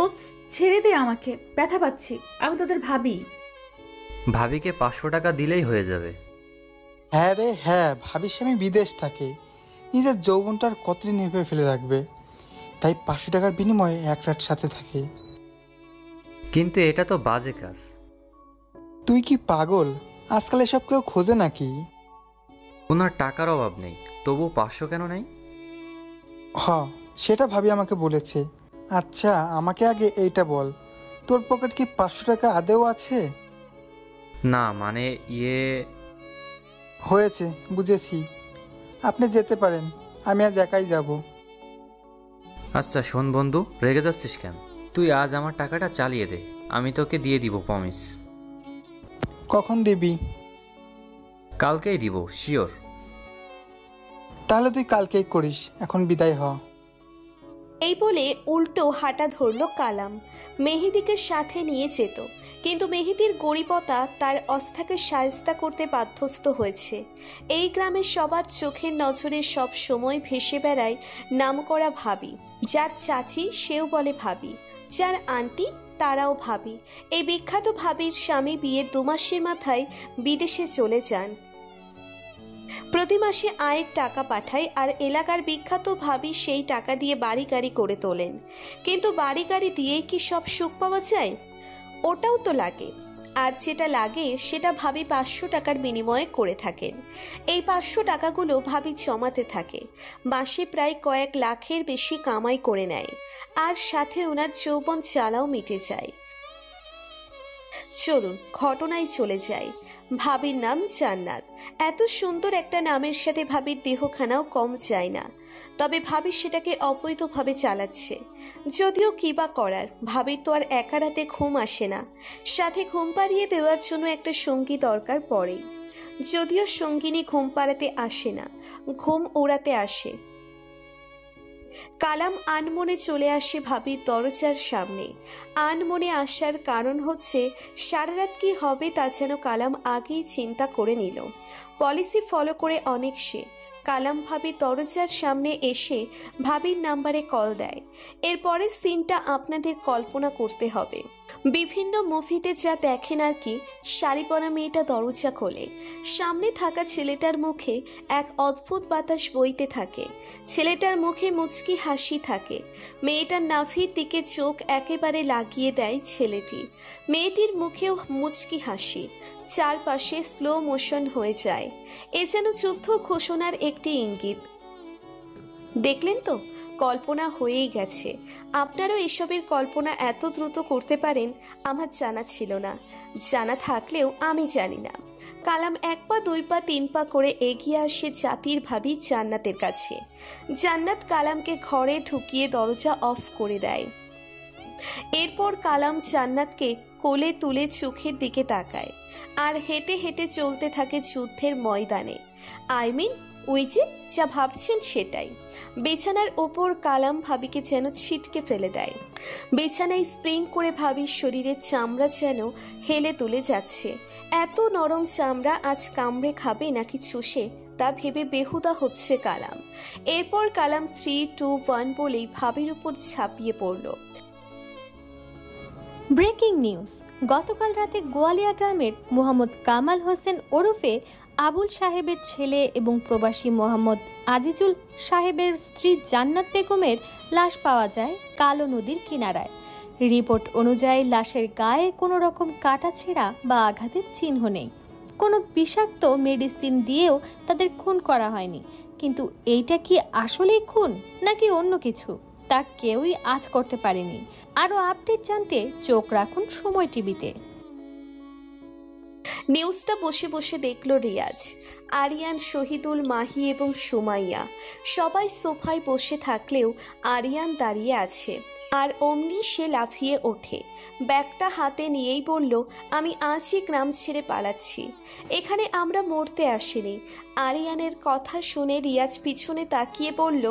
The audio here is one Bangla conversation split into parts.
উফ, ছেড়ে দে আমাকে, ব্যথা পাচ্ছি। আমি তোদের ভাবি। ভাবিকে 500 টাকা দিলেই হয়ে যাবে। হ্যাঁ রে হ্যাঁ, ভাবিস আমি বিদেশ থাকি, নিজের যৌবনটার কতদিন এভাবে ফেলে রাখবে, তাই 500 টাকার বিনিময়ে এক রাত সাথে থাকি। কিন্তু এটা তো বাজে কাজ। তুই কি পাগল? আজকাল এসব কেউ খোঁজে নাকি? ওনার টাকার অভাব নেই, তবু 500 কেন নেই? হ, সেটা ভাবি আমাকে বলেছে। আচ্ছা আমাকে আগে এইটা বল, তোর পকেট কি 500 টাকা আদেও আছে? না মানে হয়েছে, বুঝেছি। আপনি যেতে পারেন, আমি আজ একাই যাব। আচ্ছা শোন বন্ধু, রেগে যাচ্ছিস কেন? তুই আজ আমার টাকাটা চালিয়ে দে, আমি তোকে দিয়ে দিব, প্রমিস। কখন দিবি? কালকেই দিব, শিওর। তাহলে তুই কালকেই করিস, এখন বিদায় হ। এই বলে উল্টো হাঁটা ধরল কালাম। মেহেদিকে সাথে নিয়ে যেত, কিন্তু মেহেদির গরিবতা তার অস্থাকে শায়েস্তা করতে বাধ্যস্ত হয়েছে। এই গ্রামের সবার চোখের নজরে সব সময় ভেসে বেড়ায় নামকরা ভাবি। যার চাচি সেও বলে ভাবি, যার আন্টি তারাও ভাবি। এই বিখ্যাত ভাবির স্বামী বিয়ের 2 মাসের মাথায় বিদেশে চলে যান। প্রতি মাসে আয়ের টাকা পাঠায়, আর এলাকার বিখ্যাত ভাবি সেই টাকা দিয়ে বাড়ি গাড়ি করে তোলেন। কিন্তু বাড়ি গাড়ি দিয়েই কি সব সুখ পাওয়া যায়? ওটাও তো লাগে, আর যেটা লাগে সেটা ভাবি 500 টাকার বিনিময়ে করে থাকেন। এই 500 টাকাগুলো ভাবি জমাতে থাকে, মাসে প্রায় কয়েক লাখের বেশি কামাই করে নেয়, আর সাথে ওনার যৌবন জ্বালাও মিটে যায়। চলুন ঘটনায় চলে যাই। ভাবির নাম জান্নাত। এত সুন্দর একটা নামের সাথে ভাবির দেহখানাও কম যায় না, তবে ভাবি সেটাকে অবৈধভাবে চালাচ্ছে। যদিও কিবা করার, ভাবির তো আর একা রাতে ঘুম আসে না, সাথে ঘুম পাড়িয়ে দেওয়ার জন্য একটা সঙ্গী দরকার পড়ে। যদিও সঙ্গিনী ঘুম পাড়াতে আসে না, ঘুম ওড়াতে আসে। কালাম আনমনে চলে আসে ভাবির দরজার সামনে। আনমনে আসার কারণ হচ্ছে সারা রাত কি হবে তা যেন কালাম আগেই চিন্তা করে নিল। পলিসি ফলো করে অনেক সে। কালাম ভাবির দরজার সামনে এসে ভাবির নাম্বারে কল দেয়। এরপরের সিনটা আপনাদের কল্পনা করতে হবে। বিভিন্ন মুভিতে যা দেখেন আর কি, শাড়ি পরা মেয়েটা দরজা খোলে। সামনে থাকা ছেলেটার মুখে এক অদ্ভুত বাতাস বইতে থাকে। ছেলেটার মুখে মুচকি হাসি থাকে। মেয়েটার নাভির দিকে চোখ একেবারে লাগিয়ে দেয় ছেলেটি। মেয়েটির মুখেও মুচকি হাসি। চারপাশে স্লো মোশন হয়ে যায়। এ যেন যুদ্ধ ঘোষণার একটি ইঙ্গিত। দেখলেন তো, কল্পনা হয়েই গেছে। আপনারাও এসবের কল্পনা এত দ্রুত করতে পারেন আমার জানা ছিল না। জানা থাকলেও আমি জানি না। কালাম 1 পা 2 পা 3 পা করে এগিয়ে আসে জাতির ভাবি জান্নাতের কাছে। জান্নাত কালামকে ঘরে ঢুকিয়ে দরজা অফ করে দেয়। এরপর কালাম জান্নাতকে কোলে তুলে চোখের দিকে তাকায়, আর হেঁটে হেঁটে চলতে থাকে যুদ্ধের ময়দানে। ওই যে যা ভাবছেন সেটাই। বিছানার ওপর কালাম ভাবিকে যেন ছিটকে ফেলে দেয়। বিছানায় স্প্রিং করে ভাবির শরীরের চামড়া যেন হেলে তুলে যাচ্ছে। এত নরম চামড়া আজ কামড়ে খাবে নাকি চুষে তা ভেবে বেহুদা হচ্ছে কালাম। এরপর কালাম 3, 2, 1 বলেই ভাবির উপর ঝাঁপিয়ে পড়ল। Breaking news. গতকাল রাতে গোয়ালিয়া গ্রামের মোহাম্মদ কামাল হোসেন ওরফে আবুল সাহেবের ছেলে এবং প্রবাসী মোহাম্মদ আজিজুল সাহেবের স্ত্রী জান্নাত বেগমের লাশ পাওয়া যায় কালো নদীর কিনারায়। রিপোর্ট অনুযায়ী লাশের গায়ে কোনো রকম কাটাছেঁড়া বা আঘাতের চিহ্ন নেই। কোনো বিষাক্ত মেডিসিন দিয়েও তাদের খুন করা হয়নি। কিন্তু এইটা কি আসলেই খুন নাকি অন্য কিছু, তা কেউই আজ করতে পারেনি। আরও আপডেট জানতে চোখ রাখুন সময় টিভিতে। নিউজটা বসে বসে দেখল রিয়াজ। আরিয়ান, শহীদুল, মাহি এবং সুমাইয়া সবাই সোফায় বসে থাকলেও আরিয়ান দাঁড়িয়ে আছে। আর অমনি সে লাফিয়ে ওঠে, ব্যাগটা হাতে নিয়েই বলল, আমি আজই গ্রাম ছেড়ে পালাচ্ছি। এখানে আমরা মরতে আসিনি। আরিয়ানের কথা শুনে রিয়াজ পিছনে তাকিয়ে বলল,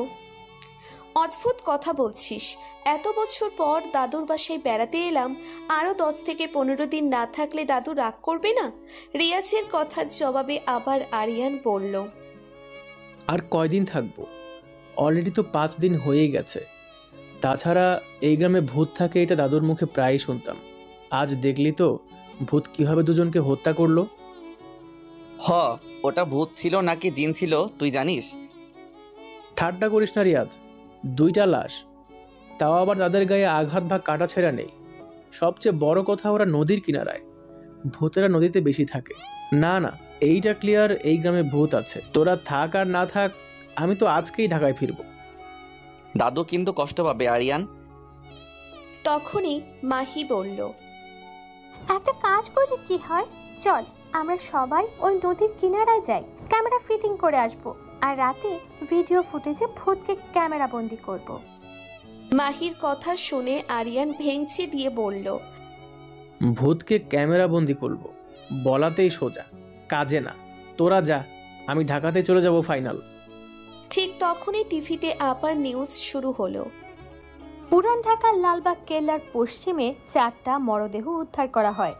অদ্ভুত কথা বলছিস। এত বছর পর দাদুর বাসায় বেড়াতে এলাম, আরও 10 থেকে 15 দিন না থাকলে দাদু রাগ করবে না? রিয়াজের কথার জবাবে আবার আরিয়ান বলল, আর কয়দিন থাকবো? অলরেডি তো 5 দিন হয়ে গেছে। তাছাড়া এই গ্রামে ভূত থাকে এটা দাদুর মুখে প্রায়ই শুনতাম। আজ দেখলি তো ভূত কিভাবে দুজনকে হত্যা করলো। হ, ওটা ভূত ছিল নাকি জিন ছিল তুই জানিস? ঠাট্টা করিস না রিয়াজ, 2টা লাশ, তাও আবার তাদের গায়ে আঘাত বা কাটা ছেঁড়া নেই। সবচেয়ে বড় কথা ওরা নদীর কিনারায়, ভূতেরা নদীতে বেশি থাকে। না না, এইটা ক্লিয়ার, এই গ্রামে ভূত আছে। তোরা থাক আর না থাক, আমি তো আজকেই ঢাকায় ফিরবো। দাদু কিন্তু কষ্ট পাবে আরিয়ান। তখনই মাহি বলল, একটা কাজ করলে কি হয়, চল আমরা সবাই ওই নদীর কিনারায় যাই, ক্যামেরা ফিটিং করে আসবো, আর রাতে ভিডিও ফুটেজে ভূতকে ক্যামেরা বন্দি করব। মাহির কথা শুনে আরিয়ান ভেঙচি দিয়ে বলল, ভূতকে ক্যামেরা বন্দি করবো বলাতেই সোজা, কাজে না। তোরা যা, আমি ঢাকাতে চলে যাব ফাইনাল। ঠিক তখনই টিভিতে আবার নিউজ শুরু হলো। পুরান ঢাকার লালবাগ কেল্লার পশ্চিমে 4টা মরদেহ উদ্ধার করা হয়।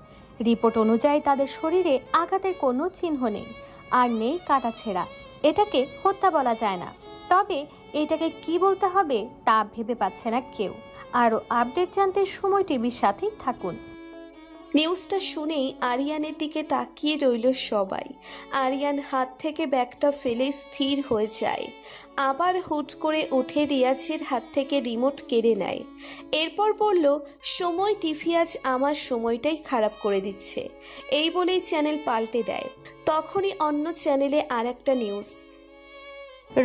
রিপোর্ট অনুযায়ী তাদের শরীরে আঘাতের কোনো চিহ্ন নেই, আর নেই কাটাছেঁড়া। এটাকে হত্যা বলা যায় না, তবে এটাকে কি বলতে হবে তা ভেবে পাচ্ছে না কেউ। আরও আপডেট জানতে সময় টিভির সাথেই থাকুন। নিউজটা শুনেই আরিয়ানের দিকে তাকিয়ে রইল সবাই। আরিয়ান হাত থেকে ব্যাগটা ফেলে স্থির হয়ে যায়, আবার হুট করে উঠে রিয়াজের হাত থেকে রিমোট কেড়ে নেয়। এরপর বলল, সময় টিভি আজ আমার সময়টাই খারাপ করে দিচ্ছে। এই বলেই চ্যানেল পাল্টে দেয়। তখনই অন্য চ্যানেলে আর একটা নিউজ।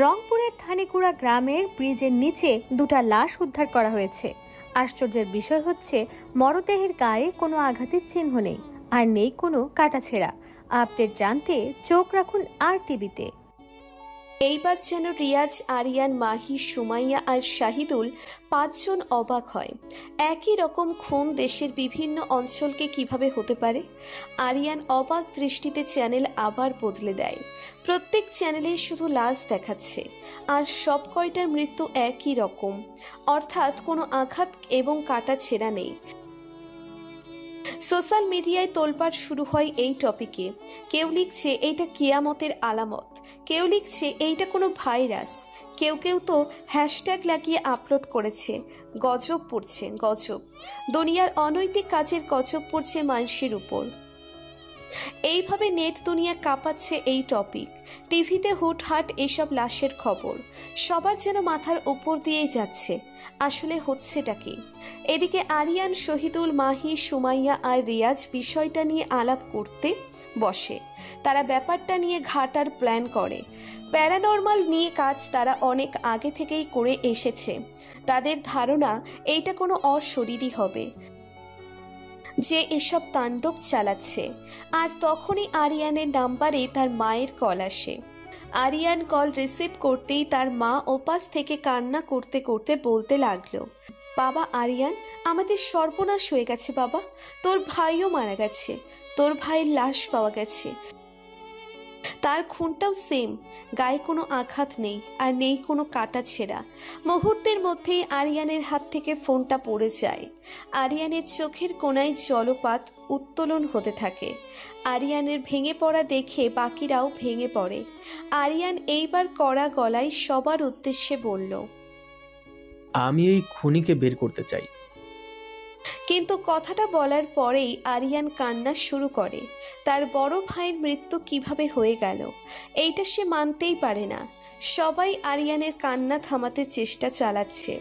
রংপুরের থানিকুড়া গ্রামের ব্রিজের নিচে 2টা লাশ উদ্ধার করা হয়েছে। আশ্চর্যের বিষয় হচ্ছে মরদেহের গায়ে কোনো আঘাতের চিহ্ন নেই, আর নেই কোনো কাটাছেঁড়া। আপডেট জানতে চোখ রাখুন আর টিভিতে। এইবার যেন রিয়াজ, আরিয়ান, মাহি, সুমাইয়া আর শাহিদুল 5 জন অবাক হয়। একই রকম খুন দেশের বিভিন্ন অঞ্চলকে কিভাবে হতে পারে? আরিয়ান অবাক দৃষ্টিতে চ্যানেল আবার বদলে দেয়। প্রত্যেক চ্যানেলে শুধু লাশ দেখাচ্ছে, আর সব কয়টার মৃত্যু একই রকম, অর্থাৎ কোনো আঘাত এবং কাটা ছেঁড়া নেই। সোশ্যাল মিডিয়ায় তোলপাড় শুরু হয় এই টপিকে। কেউ লিখছে এইটা কিয়ামতের আলামত, কেউ লিখছে এইটা কোনো ভাইরাস, কেউ কেউ তো হ্যাশট্যাগ লাগিয়ে আপলোড করেছে গজব পড়ছে গজব। দুনিয়ার অনৈতিক কাজের গজব পড়ছে মানুষের উপর। এইভাবে নেট দুনিয়া কাঁপাচ্ছে এই টপিক। টিভিতে হুটহাট এসব লাশের খবর সবার যেন মাথার উপর দিয়েই যাচ্ছে। আসলে হচ্ছেটা কি? এদিকে আরিয়ান, শহীদুল, মাহি, সুমাইয়া আর রিয়াজ বিষয়টা নিয়ে আলাপ করতে বসে। তারা ব্যাপারটা নিয়ে ঘাটার প্ল্যান করে। প্যারানর্মাল নিয়ে কাজ তারা অনেক আগে থেকেই করে এসেছে। তাদের ধারণা এইটা কোনো অশরীরী হবে যে এসব তাণ্ডব চালাচ্ছে। আর তখনই আরিয়ানের নাম্বারে তার মায়ের কল আসে। আরিয়ান কল রিসিভ করতেই তার মা ওপাশ থেকে কান্না করতে করতে বলতে লাগলো, বাবা আরিয়ান, আমাদের সর্বনাশ হয়ে গেছে বাবা, তোর ভাইও মারা গেছে, তোর ভাইয়ের লাশ পাওয়া গেছে, তার খুনটাও সেম, গায়ে কোনো আঘাত নেই আর নেই কোনো কাটা ছেঁড়া। মুহূর্তের মধ্যেই আরিয়ানের হাত থেকে ফোনটা পড়ে যায়। আরিয়ানের চোখের কোণায় জলপাত উত্তোলন হতে থাকে। আরিয়ানের ভেঙে পড়া দেখে বাকিরাও ভেঙে পড়ে। আরিয়ান এইবার কড়া গলায় সবার উদ্দেশ্যে বলল, আমি এই খুনিকে বের করতে চাই। কিন্তু কথাটা বলার পরেই আরিয়ান কান্না শুরু করে। তার বড় ভাইয়ের মৃত্যু কিভাবে হয়ে গেল এইটা সে মানতেই পারে না। সবাই আরিয়ানের কান্না থামাতে চেষ্টা চালাচ্ছে।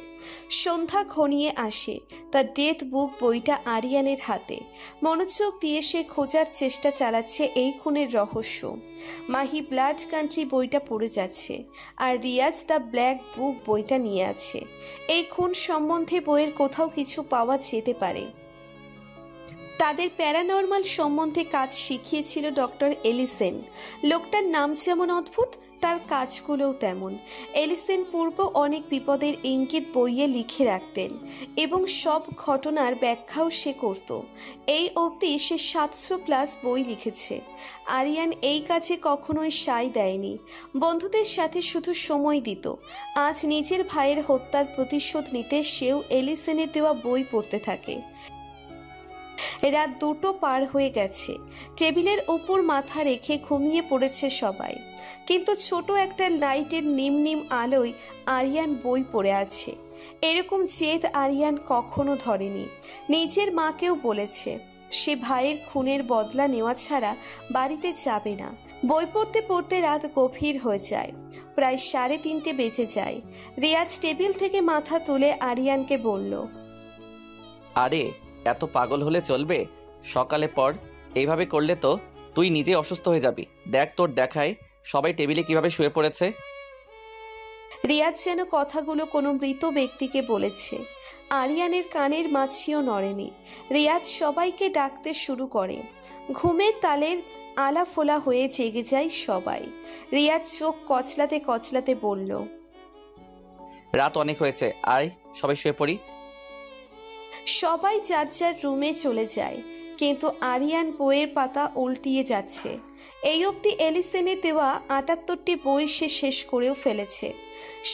সন্ধ্যা ঘনিয়ে আসে। তার ডেথ বুক বইটা আরিয়ানের হাতে। মনোযোগ দিয়ে সে খোঁজার চেষ্টা চালাচ্ছে এই খুনের রহস্য। মাহি ব্লাড কান্ট্রি বইটা পড়ে যাচ্ছে, আর রিয়াজ দ্য ব্ল্যাক বুক বইটা নিয়ে আছে। এই খুন সম্বন্ধে বইয়ের কোথাও কিছু পাওয়া যেতে পারে। তাদের প্যারানর্মাল সম্বন্ধে কাজ শিখিয়েছিল ডক্টর এলিসেন। লোকটার নাম যেমন অদ্ভুত, তার কাজগুলোও তেমন। এলিসেন পূর্ব অনেক বিপদের ইঙ্গিত বইয়ে লিখে রাখতেন এবং সব ঘটনার ব্যাখ্যাও সে করত। এই অবধি সে 700+ বই লিখেছে। আরিয়ান এই কাজে কখনোই সায় দেয়নি। বন্ধুদের সাথে শুধু সময় দিত। আজ নিজের ভাইয়ের হত্যার প্রতিশোধ নিতে সেও এলিসেনের দেওয়া বই পড়তে থাকে। রাত 2টো পার হয়ে গেছে। টেবিলের উপর মাথা রেখে ঘুমিয়ে পড়েছে সবাই, কিন্তু ছোট একটা লাইটের নিম নিম আলোয় আরিয়ান বই পড়ে আছে। এরকম জেদ আরিয়ান কখনো ধরেনি। নিজের মাকেও বলেছে সে ভাইয়ের খুনের বদলা নেওয়া ছাড়া বাড়িতে যাবে না। বই পড়তে পড়তে রাত গভীর হয়ে যায়, প্রায় 3:30 বেজে যায়। রিয়াজ টেবিল থেকে মাথা তুলে আরিয়ানকে বলল, আরে এত পাগল হলে চলবে? সকালে পর এইভাবে করলে তো তুই নিজে অসুস্থ হয়ে যাবি। দেখ তোর দেখায় সবাই টেবিলে কিভাবে শুয়ে পড়েছে। রিয়াজ যেন কথাগুলো কোনো মৃত ব্যক্তিকে বলেছে। আরিয়ানের কানের মাছিও নড়েনি। রিয়াজ সবাইকে ডাকতে শুরু করে। ঘুমের তালে আলাফোলা হয়ে জেগে যায় সবাই। রিয়াজ চোখ কচলাতে কচলাতে বলল, রাত অনেক হয়েছে, আয় সবাই শুয়ে পড়ি। সবাই যার যার রুমে চলে যায়, কিন্তু আরিয়ান বইয়ের পাতা উল্টিয়ে যাচ্ছে। এই অবধি এলিসেনের দেওয়া 78টি বই সে শেষ করেও ফেলেছে।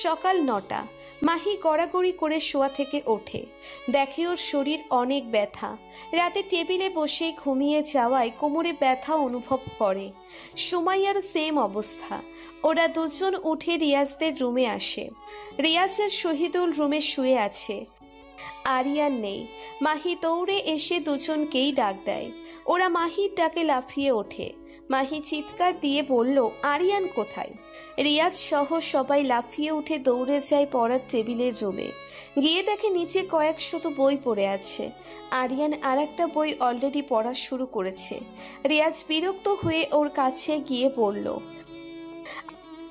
সকাল 9টা। মাহি গড়াগড়ি করে শোয়া থেকে ওঠে, দেখে ওর শরীর অনেক ব্যথা। রাতে টেবিলে বসেই ঘুমিয়ে যাওয়ায় কোমরে ব্যথা অনুভব করে। সুমাইয়ারও সেম অবস্থা। ওরা দুজন উঠে রিয়াজদের রুমে আসে। রিয়াজ আর শহীদুল রুমে শুয়ে আছে, আরিয়ান নেই। মাহি দৌড়ে এসে দুজনকেই ডাক দেয়। ওরা মাহির ডাকে লাফিয়ে ওঠে। মাহি চিৎকার দিয়ে বলল, আরিয়ান কোথায়? রিয়াজ সহ সবাই লাফিয়ে উঠে দৌড়ে যায় পড়ার টেবিলের রুমে। গিয়ে দেখে নিচে কয়েকশত বই পড়ে আছে। আরিয়ান আর একটা বই অলরেডি পড়া শুরু করেছে। রিয়াজ বিরক্ত হয়ে ওর কাছে গিয়ে বলল,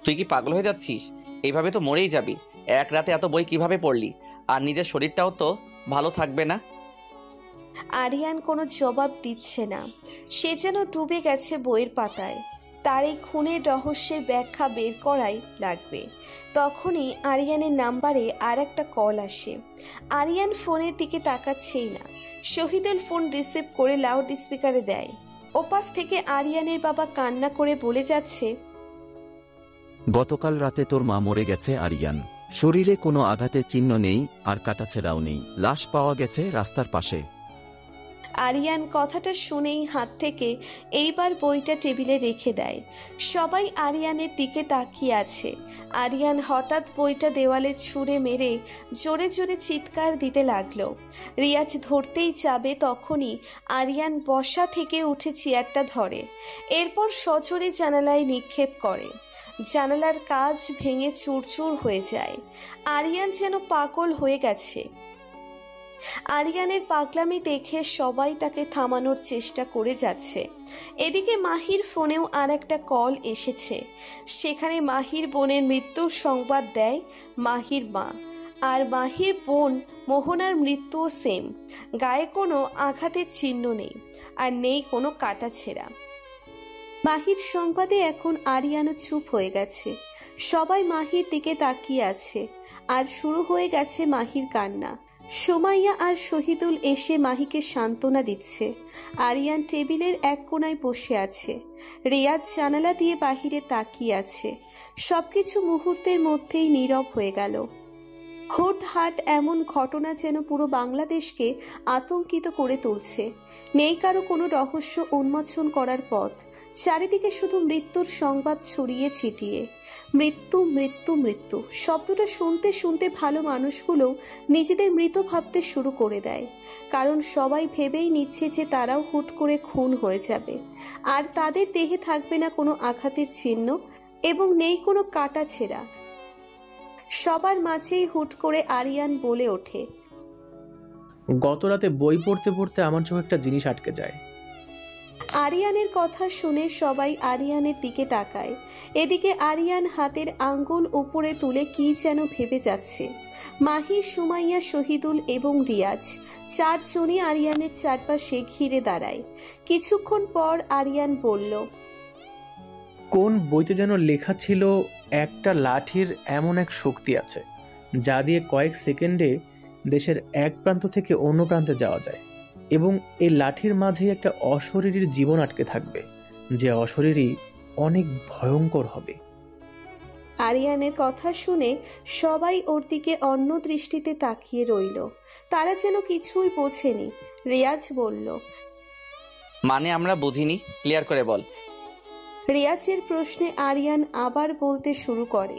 তুই কি পাগল হয়ে যাচ্ছিস? এইভাবে তো মরেই যাবি। এক রাতে এত বই কিভাবে পড়লি? আর নিজের শরীরটাও তো ভালো থাকবে না। আরিয়ান কোনো জবাব দিচ্ছে না। সে যেন ডুবে গেছে বইয়ের পাতায়। তার এই খুনের রহস্যের ব্যাখ্যা বের করাই লাগবে। তখনই আরিয়ানের নাম্বারে আর একটা কল আসে। আরিয়ান ফোনের দিকে তাকাচ্ছেই না। শহীদুল ফোন রিসিভ করে লাউড স্পিকারে দেয়। ওপাশ থেকে আরিয়ানের বাবা কান্না করে বলে যাচ্ছে, গতকাল রাতে তোর মা মরে গেছে আরিয়ান। শরীরে কোনো আঘাতের চিহ্ন নেই, আর কাটাছেঁড়াও নেই। লাশ পাওয়া গেছে রাস্তার পাশে। আরিয়ান কথাটা শুনেই হাত থেকে এইবার বইটা টেবিলে রেখে দেয়। সবাই আরিয়ানের দিকে তাকিয়ে আছে। আরিয়ান হঠাৎ বইটা দেওয়ালে ছুঁড়ে মেরে জোরে জোরে চিৎকার দিতে লাগলো। রিয়াজ ধরতেই যাবে, তখনই আরিয়ান বসা থেকে উঠে চেয়ারটা ধরে। এরপর সজোরে জানালায় নিক্ষেপ করে। জানালার কাঁচ ভেঙে চুরচুর হয়ে যায়। আরিয়ান যেন পাগল হয়ে গেছে। আরিয়ানের পাগলামি দেখে সবাই তাকে থামানোর চেষ্টা করে যাচ্ছে। এদিকে মাহির ফোনেও আর একটা কল এসেছে। সেখানে মাহির বোনের মৃত্যুর সংবাদ দেয় মাহির মা। আর মাহির বোন মোহনার মৃত্যুও সেম। গায়ে কোনো আঘাতের চিহ্ন নেই, আর নেই কোনো কাটাছেঁড়া। মাহির সংবাদে এখন আরিয়ানও চুপ হয়ে গেছে। সবাই মাহির দিকে তাকিয়ে আছে, আর শুরু হয়ে গেছে মাহির কান্না। সুমাইয়া আর শহীদুল এসে মাহিকে সান্ত্বনা দিচ্ছে। আরিয়ান টেবিলের এক কোণায় বসে আছে। রিয়াজ জানালা দিয়ে বাহিরে তাকিয়ে আছে। সবকিছু মুহূর্তের মধ্যেই নীরব হয়ে গেল। হুটহাট এমন ঘটনা যেন পুরো বাংলাদেশকে আতঙ্কিত করে তুলছে। নেই কারো কোনো রহস্য উন্মোচন করার পথ। চারিদিকে শুধু মৃত্যুর সংবাদ ছড়িয়ে ছিটিয়ে। মৃত্যু মৃত্যু মৃত্যু শব্দটা শুনতে শুনতে ভালো মানুষগুলো নিজেদের মৃত ভাবতে শুরু করে দেয়। কারণ সবাই ভেবেই নিচ্ছে যে তারাও হুট করে খুন হয়ে যাবে, আর তাদের দেহে থাকবে না কোনো আঘাতের চিহ্ন এবং নেই কোনো কাটাছেঁড়া। সবার মাঝেই হুট করে আরিয়ান বলে ওঠে, গত রাতে বই পড়তে পড়তে আমার চোখে একটা জিনিস আটকে যায়। আরিয়ানের কথা শুনে সবাই আরিয়ানের দিকে তাকায়। এদিকে আরিয়ান হাতের আঙ্গুল উপরে তুলে কি যেন ভেবে যাচ্ছে। মাহি, সুমাইয়া, শহীদুল এবং রিয়াজ চারজনই আরিয়ানের চারপাশে ঘিরে দাঁড়ায়। কিছুক্ষণ পর আরিয়ান বলল, কোন বইতে যেন লেখা ছিল একটা লাঠির এমন এক শক্তি আছে যা দিয়ে কয়েক সেকেন্ডে দেশের এক প্রান্ত থেকে অন্য প্রান্তে যাওয়া যায়, এবং এই লাঠির মাঝেই একটা অশরীরীর জীবন আটকে থাকবে, যে অশরীরী অনেক ভয়ঙ্কর হবে। আরিয়ানের কথা শুনে সবাই ওর দিকে অন্য দৃষ্টিতে তাকিয়ে রইল। তারা যেন কিছুই বোঝেনি। রিয়াজ বলল, মানে আমরা বুঝিনি, ক্লিয়ার করে বল। রিয়াজের প্রশ্নে আরিয়ান আবার বলতে শুরু করে,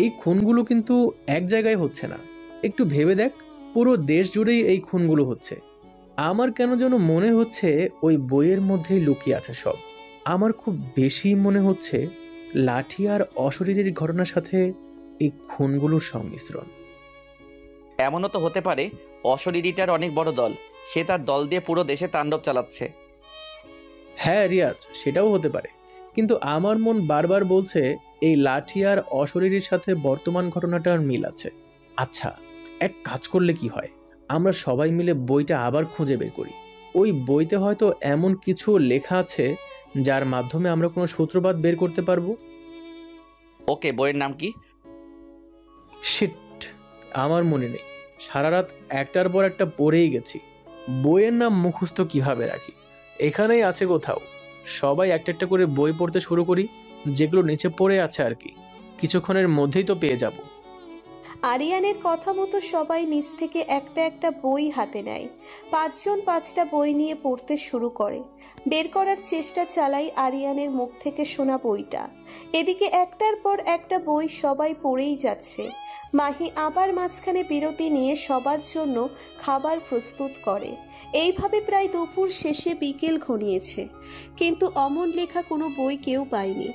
এই খুনগুলো কিন্তু এক জায়গায় হচ্ছে না, একটু ভেবে দেখ, পুরো দেশ জুড়েই এই খুনগুলো হচ্ছে। আমার কেন যেন মনে হচ্ছে ওই বইয়ের মধ্যেই লুকিয়ে আছে সব। আমার খুব বেশি মনে হচ্ছে লাঠি আর অশরীরীর ঘটনার সাথে এই খুনগুলোর সংমিশ্রণ। এমনও তো হতে পারে অশরীরীটার অনেক বড় দল, সে তার দল দিয়ে পুরো দেশে তাণ্ডব চালাচ্ছে। হ্যাঁ রিয়াজ, সেটাও হতে পারে, কিন্তু আমার মন বারবার বলছে এই লাঠি আর অশরীরীর সাথে বর্তমান ঘটনাটার মিল আছে। আচ্ছা, এক কাজ করলে কি হয়, আমরা সবাই মিলে বইটা আবার খুঁজে বের করি। ওই বইতে হয়তো এমন কিছু লেখা আছে যার মাধ্যমে আমরা কোনো সূত্রপাত বের করতে পারবো। ওকে, বইয়ের নাম কি? শিট, আমার মনে নেই। সারা রাত একটার পর একটা পড়েই গেছি। বইয়ের নাম মুখস্থ কিভাবে রাখি? এখানেই আছে কোথাও। সবাই একটা একটা করে বই পড়তে শুরু করি, যেগুলো নিচে পড়ে আছে আর কি। কিছুক্ষণের মধ্যেই তো পেয়ে যাব। আরিয়ানের কথা মতো সবাই নিচ থেকে একটা একটা বই হাতে নেয়। 5 জন 5টা বই নিয়ে পড়তে শুরু করে। বের করার চেষ্টা চালাই আরিয়ানের মুখ থেকে শোনা বইটা। এদিকে একটার পর একটা বই সবাই পড়েই যাচ্ছে। মাহি আবার মাঝখানে বিরতি নিয়ে সবার জন্য খাবার প্রস্তুত করে। এইভাবে প্রায় দুপুর শেষে বিকেল ঘনিয়েছে, কিন্তু অমন লেখা কোনো বই কেউ পায়নি।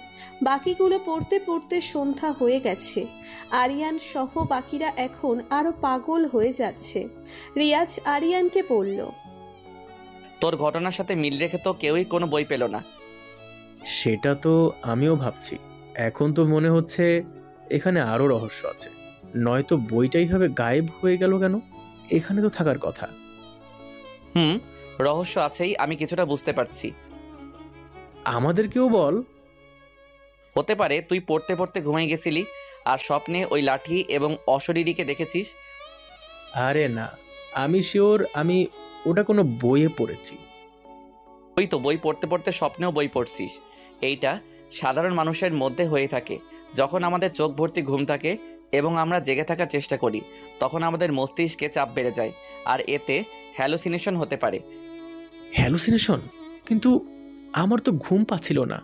বাকিগুলো পড়তে পড়তে সন্ধ্যা হয়ে গেছে। আরিয়ান সহ বাকিরা এখন আরো পাগল হয়ে যাচ্ছে। রিয়াজ আরিয়ানকে বলল, তোর ঘটনার সাথে মিল রেখে তো কেউই কোনো বই পেল না। সেটা তো আমিও ভাবছি। এখন তো মনে হচ্ছে এখানে আরো রহস্য আছে। নয়তো বইটা এইভাবে গায়েব হয়ে গেল কেন? এখানে তো থাকার কথা। রহস্য আছেই, আমি কিছুটা বুঝতে পারছি। আমাদেরকেও বল। হতে পারে তুই পড়তে পড়তে ঘুমাই গেছিলি আর স্বপ্নে ওই লাঠি এবং অশরীরীকে দেখেছিস। আরে না, আমি শিওর আমি ওটা কোনো বইয়ে পড়েছি। ওই তো, বই পড়তে পড়তে স্বপ্নেও বই পড়ছিস। এইটা সাধারণ মানুষের মধ্যে হয়ে থাকে। যখন আমাদের চোখ ভর্তি ঘুম থাকে এবং আমরা জেগে থাকার চেষ্টা করি, তখন আমাদের মস্তিষ্কে চাপ বেড়ে যায় আর এতে হ্যালুসিনেশন হতে পারে। হ্যালুসিনেশন? কিন্তু আমার তো ঘুম পাচ্ছিল না,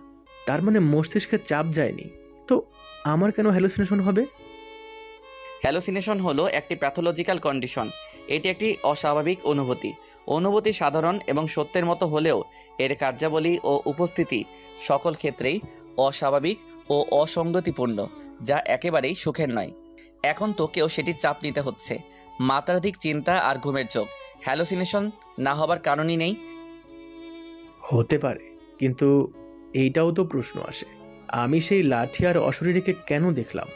তার মানে মস্তিষ্কে চাপ যায়নি। তো আমার কেন হ্যালুসিনেশন হবে? হ্যালুসিনেশন হলো একটি প্যাথোলজিক্যাল কন্ডিশন। এটি একটি অস্বাভাবিক অনুভূতি সাধারণ এবং সত্যের মতো হলেও এর কার্যাবলী ও উপস্থিতি সকল ক্ষেত্রেই অস্বাভাবিক ও অসঙ্গতিপূর্ণ, যা একেবারেই সুখের নয়। এখন তোকেও সেটির চাপ নিতে হচ্ছে। মাত্রাধিক চিন্তা আর ঘুমের চোখ, হ্যালুসিনেশন না হবার কারণই নেই। হতে পারে, কিন্তু এইটাও তো প্রশ্ন আসে, আমি সেই লাঠি আর অশরীরীকে কেন দেখলাম?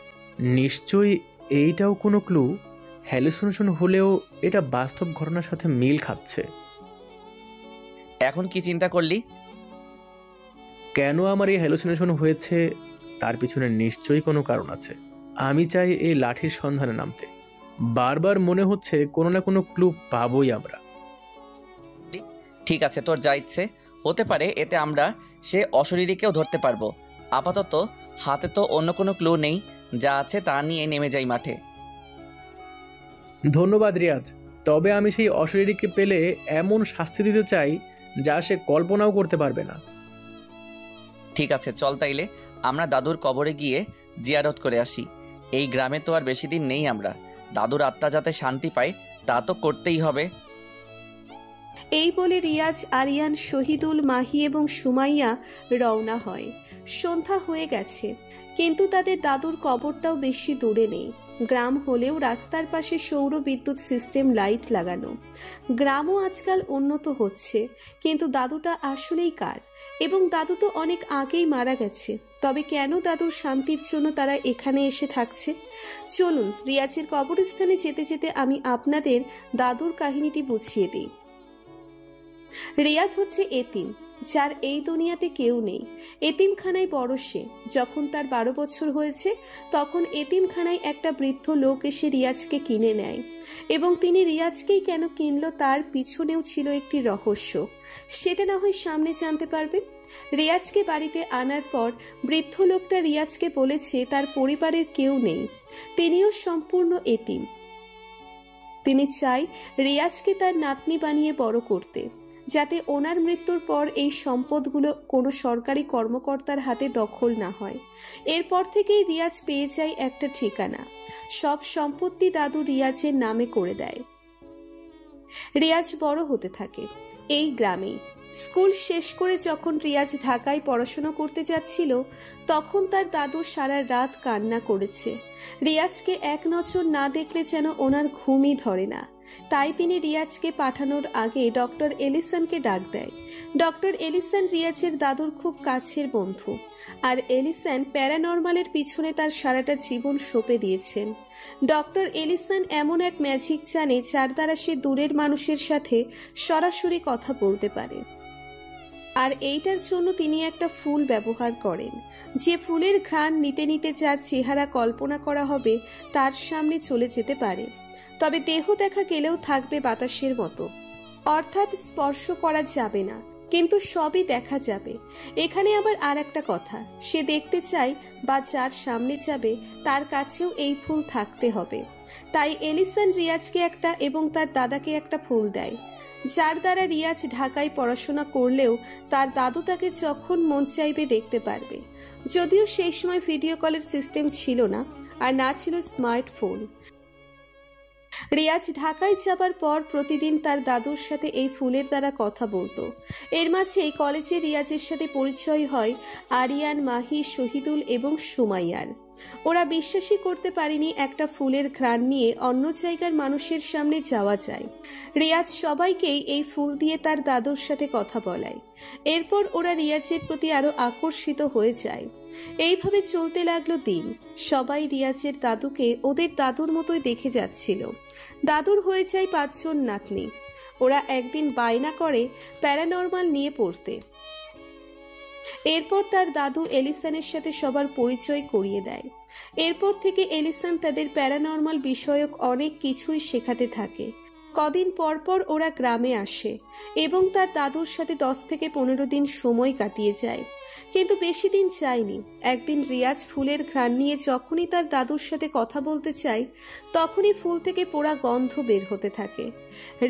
নিশ্চয়ই এইটাও কোনো ক্লু। হ্যালুসিনেশন হলেও এটা বাস্তব ঘটনার সাথে মিল খাচ্ছে। এখন কি চিন্তা করলি? কেন আমার এই হ্যালুসিনেশন হয়েছে তার পিছনে নিশ্চয়ই কোনো কারণ আছে। আমি চাই এই লাঠির সন্ধানে নামতে। বারবার মনে হচ্ছে কোনো না কোনো ক্লু পাবোই আমরা। ঠিক আছে, তোর যা ইচ্ছে। হতে পারে এতে আমরা সে অশরীরীকেও ধরতে পারবো। আপাতত হাতে তো অন্য কোনো ক্লু নেই, যা আছে তা নিয়ে নেমে যাই মাঠে। ধন্যবাদ রিয়াজ, তবে আমি সেই অশরীরীকে পেলে এমন শাস্তি দিতে চাই যা সে কল্পনাও করতে পারবে না। ঠিক আছে, চল তাইলে আমরা দাদুর কবরে গিয়ে জিয়ারত করে আসি। এই গ্রামে তো আর বেশি দিন নেই আমরা। দাদুর আত্মা যাতে শান্তি পায় তা তো করতেই হবে। এই বলে রিয়াজ, আরিয়ান, শহীদুল, মাহি এবং সুমাইয়া রওনা হয়। সন্ধ্যা হয়ে গেছে, কিন্তু তাদের দাদুর কবরটাও বেশি দূরে নেই। গ্রাম হলেও রাস্তার পাশে সৌর বিদ্যুৎ সিস্টেম লাইট লাগানো। গ্রামও আজকাল উন্নত হচ্ছে, কিন্তু দাদুটা আসলেই কার? এবং দাদু তো অনেক আগেই মারা গেছে। তবে কেন দাদুর শান্তির জন্য তারা এখানে এসে থাকছে? চলুন রিয়াজের কবরস্থানে যেতে যেতে আমি আপনাদের দাদুর কাহিনীটি বুঝিয়ে দিই। রিয়াজ হচ্ছে এতিম, যার এই দুনিয়াতে কেউ নেই। এতিমখানায় বড় সে। যখন তার 12 বছর হয়েছে, তখন এতিমখানায় একটা বৃদ্ধ লোক এসে রিয়াজকে কিনে নেয়। এবং তিনি রিয়াজকেই কেন কিনলো তার পিছনেও ছিল একটি রহস্য। সেটা না হয় সামনে জানতে পারবেন। রিয়াজকে বাড়িতে আনার পর বৃদ্ধ লোকটা রিয়াজকে বলেছে তার পরিবারের কেউ নেই, তিনিও সম্পূর্ণ এতিম। তিনি চায় রিয়াজকে তার নাতনি বানিয়ে বড় করতে, যাতে ওনার মৃত্যুর পর এই সম্পদগুলো কোনো সরকারি কর্মকর্তার হাতে দখল না হয়। এরপর থেকেই রিয়াজ পেয়ে যায় একটা ঠিকানা। সব সম্পত্তি দাদু রিয়াজের নামে করে দেয়। রিয়াজ বড় হতে থাকে এই গ্রামেই। স্কুল শেষ করে যখন রিয়াজ ঢাকায় পড়াশোনা করতে যাচ্ছিল তখন তার দাদু সারা রাত কান্না করেছে। রিয়াজকে এক নজর না দেখলে যেন ওনার ঘুমই ধরে না। তাই তিনি রিয়াজকে পাঠানোর আগে ডক্টর এলিসনকে ডাক দেয়। ডক্টর এলিসন রিয়াজের দাদুর খুব কাছের বন্ধু, আর এলিসন প্যারানর্মালের পিছনে তার সারাটা জীবন সঁপে দিয়েছেন। ডক্টর এলিসন এমন এক ম্যাজিক জানে যার দ্বারা সে দূরের মানুষের সাথে সরাসরি কথা বলতে পারে। আর এইটার জন্য তিনি একটা ফুল ব্যবহার করেন, যে ফুলের ঘ্রাণ নিতে নিতে যার চেহারা কল্পনা করা হবে তার সামনে চলে যেতে পারে, তবে দেহ দেখা গেলেও থাকবে বাতাসের মতো, অর্থাৎ স্পর্শ করা যাবে না, কিন্তু সবই দেখা যাবে। এখানে আবার আর একটা কথা, সে দেখতে চায় বা যার সামনে যাবে তার কাছেও এই ফুল থাকতে হবে। তাই এলিসন রিয়াজকে একটা এবং তার দাদাকে একটা ফুল দেয়, যার দ্বারা রিয়াজ ঢাকায় পড়াশোনা করলেও তার দাদু তাকে যখন মন চাইবে দেখতে পারবে। যদিও সেই সময় ভিডিও কলের সিস্টেম ছিল না, আর না ছিল স্মার্টফোন। রিয়াজ ঢাকায় যাবার পর প্রতিদিন তার দাদুর সাথে এই ফুলের দ্বারা কথা বলতো। এর মাঝে কলেজে রিয়াজের সাথে পরিচয় হয় আরিয়ান, মাহি, শহীদুল এবং সুমাইয়ার। ওরা বিশ্বাসই করতে পারেনি একটা ফুলের ঘ্রাণ নিয়ে অন্য জায়গার মানুষের সামনে যাওয়া যায়। রিয়াজ সবাইকেই এই ফুল দিয়ে তার দাদুর সাথে কথা বলায়। এরপর ওরা রিয়াজের প্রতি আরো আকর্ষিত হয়ে যায়। এইভাবে চলতে লাগলো দিন। সবাই রিয়াজের দাদুকে ওদের দাদুর মতোই দেখে যাচ্ছিল। দাদুর হয়ে যায় 5 জন নাতনি। ওরা একদিন বায়না করে প্যারানর্মাল নিয়ে পড়তে। এরপর তার দাদু এলিসনের সাথে সবার পরিচয় করিয়ে দেয়। এরপর থেকে এলিসন তাদের প্যারানর্মাল বিষয়ক অনেক কিছুই শেখাতে থাকে। কদিন পর পর ওরা গ্রামে আসে এবং তার দাদুর সাথে 10 থেকে 15 দিন সময় কাটিয়ে যায়। কিন্তু বেশি দিন যায়নি। একদিন রিয়াজ ফুলের ঘ্রাণ নিয়ে যখনই তার দাদুর সাথে কথা বলতে চায় তখনই ফুল থেকে পোড়া গন্ধ বের হতে থাকে।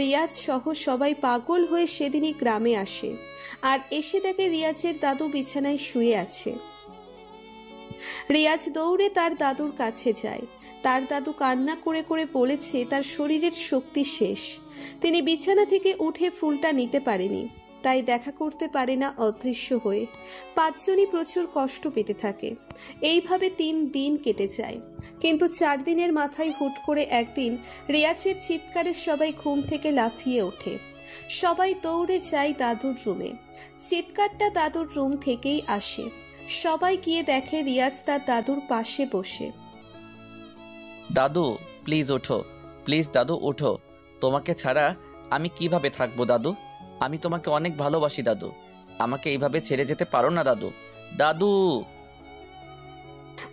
রিয়াজ সহ সবাই পাগল হয়ে সেদিনই গ্রামে আসে, আর এসে দেখে রিয়াজের দাদু বিছানায় শুয়ে আছে। রিয়াজ দৌড়ে তার দাদুর কাছে যায়। তার দাদু কান্না করে করে বলেছে তার শরীরের শক্তি শেষ। তিনি বিছানা থেকে উঠে ফুলটা নিতে পারেনি, তাই দেখা করতে পারে না, অদৃশ্য হয়ে। 5 জনই প্রচুর কষ্ট পেতে থাকে। এইভাবে 3 দিন কেটে যায়। কিন্তু 4 দিনের মাথায় হুট করে একদিন রিয়াজের চিৎকারে সবাই ঘুম থেকে লাফিয়ে ওঠে। সবাই দৌড়ে যায় দাদুর রুমে। চিৎকারটা দাদুর রুম থেকেই আসে। সবাই গিয়ে দেখে রিয়াজ তার দাদুর পাশে বসে। দাদু প্লিজ ওঠো, প্লিজ দাদু ওঠো, তোমাকে ছাড়া আমি কিভাবে থাকবো দাদু? আমি তোমাকে অনেক ভালোবাসি দাদু, আমাকে এইভাবে ছেড়ে যেতে পারো না দাদু। দাদু